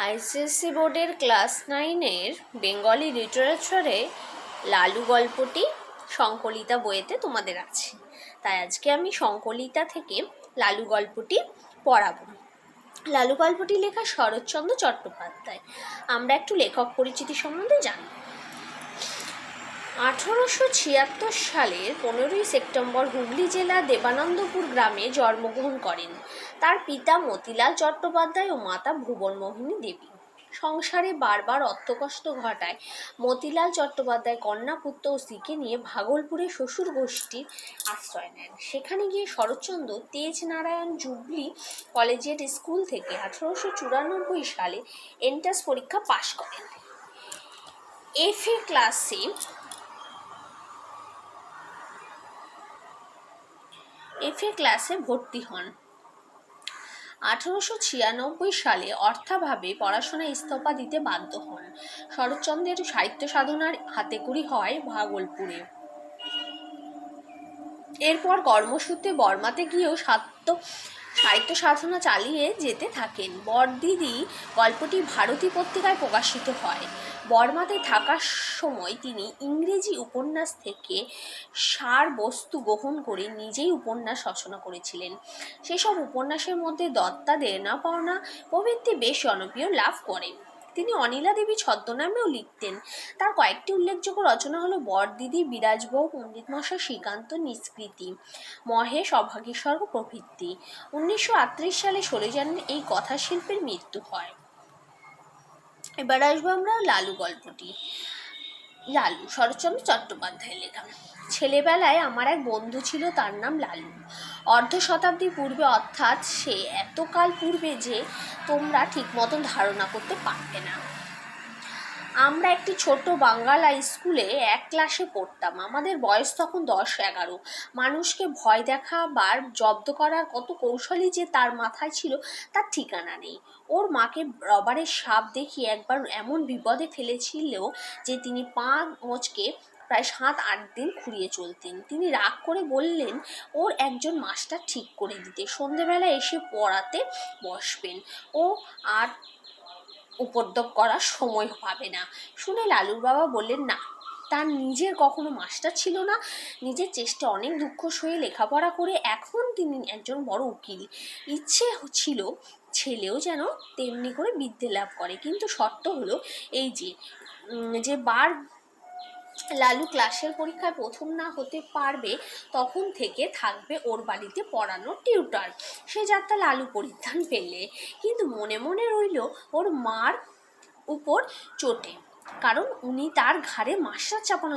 ICSE বোর্ডের class 9-এর Bengali লিটারেচারে Lalu গল্পটি সংকলিতা বইয়েতে তোমাদের আছে। তাই আজকে আমি সংকলিতা থেকে লালু গল্পটি পড়াবো। লালু গল্পটি লেখা শরৎচন্দ্র চট্টোপাধ্যায়। আমরা একটু লেখক পরিচিতি সম্বন্ধে জানি। 1876 সালের 15ই সেপ্টেম্বর হুগলি জেলার দেবানন্দপুর গ্রামে জন্মগ্রহণ করেন তার পিতা মতিলাল চট্টোপাধ্যায় ও মাতা ভুবনমোহিনী দেবী। সংসারে বারবার অর্থকষ্ট ঘটায় মতিলাল চট্টোপাধ্যায় কন্যা পুত্র ও স্ত্রীকে নিয়ে ভাগলপুরে শ্বশুর গোষ্ঠীর আশ্রয় নেন। সেখানে গিয়ে শরৎচন্দ্র তেজ নারায়ণ জুবলি কলেজিয়েট স্কুল থেকে 1894 সালে এন্ট্রান্স পরীক্ষা পাশ করেন। এফএ ক্লাসে ভর্তি হন। 1896 সালে অর্থাভাবে পড়াশোনা ইস্তফা দিতে বাধ্য হন। শরৎচন্দ্রের সাহিত্য সাধনার হাতেখড়ি হয় ভাগলপুরে। এরপর কর্মসূত্রে বর্মাতে গিয়েও সাহিত্য সাধনা চালিয়ে যেতে থাকেন। বরদিদি গল্পটি ভারতী পত্রিকায় প্রকাশিত হয়। বর্মাতে থাকার সময় তিনি ইংরেজি উপন্যাস থেকে সার বস্তু গ্রহণ করে নিজেই উপন্যাস রচনা করেছিলেন। সেসব উপন্যাসের মধ্যে দত্তা, দেনা পাওনা প্রভৃতি বেশ জনপ্রিয় লাভ করে। তিনি অনিলা দেবী ছদ্মনামেও লিখতেন। তার কয়েকটি উল্লেখযোগ্য রচনা হলো বরদিদি, বিরাজবউ, পণ্ডিত মশাই, শ্রীকান্ত, নিষ্কৃতি, মহেশ, অভাগীস্বর্গ প্রভৃতি। 1938 সালে 16 জানুয়ারি এই কথাশিল্পের মৃত্যু হয়। এবার আসবো আমরা লালু গল্পটি। লালু শরৎচন্দ্র চট্টোপাধ্যায় লেখা। ছেলেবেলায় আমার এক বন্ধু ছিল, তার নাম লালু। অর্ধ শতাব্দী পূর্বে, অর্থাৎ সে এতকাল পূর্বে যে তোমরা ঠিক মতন ধারণা করতে পারবে না। আমরা একটি ছোট বাঙ্গালা স্কুলে এক ক্লাসে পড়তাম। আমাদের বয়স তখন 10-11। মানুষকে ভয় দেখাবার, জব্দ করার কত কৌশলই যে তার মাথায় ছিল তার ঠিকানা নেই। ওর মাকে রবারের সাপ দেখিয়ে একবার এমন বিপদে ফেলেছিল যে তিনি পা মোচকে প্রায় 7-8 দিন খুঁড়িয়ে চলতেন। তিনি রাগ করে বললেন ওর একজন মাস্টার ঠিক করে দিতে, সন্ধেবেলা এসে পড়াতে বসবেন, ও আর উপদ্রব করার সময় পাবে না। শুনে লালুর বাবা বললেন না, তার নিজের কখনো মাস্টার ছিল না। নিজের চেষ্টা অনেক দুঃখ সয়ে লেখাপড়া করে এখন তিনি একজন বড় উকিল। ইচ্ছে ছিল ছেলেও যেন তেমনি করে বিদ্যে লাভ করে, কিন্তু শর্ত হলো এই যে বার লালু ক্লাসের পরীক্ষায় প্রথম না হতে পারবে তখন থেকে থাকবে ওর বাড়িতে পড়ানোর টিউটার। সে যাত্রা লালু পরিত্রাণ পেলে, কিন্তু মনে মনে রইল ওর মার উপর চোটে, কারণ উনি তার ঘাড়ে মাস্টার চাপানোর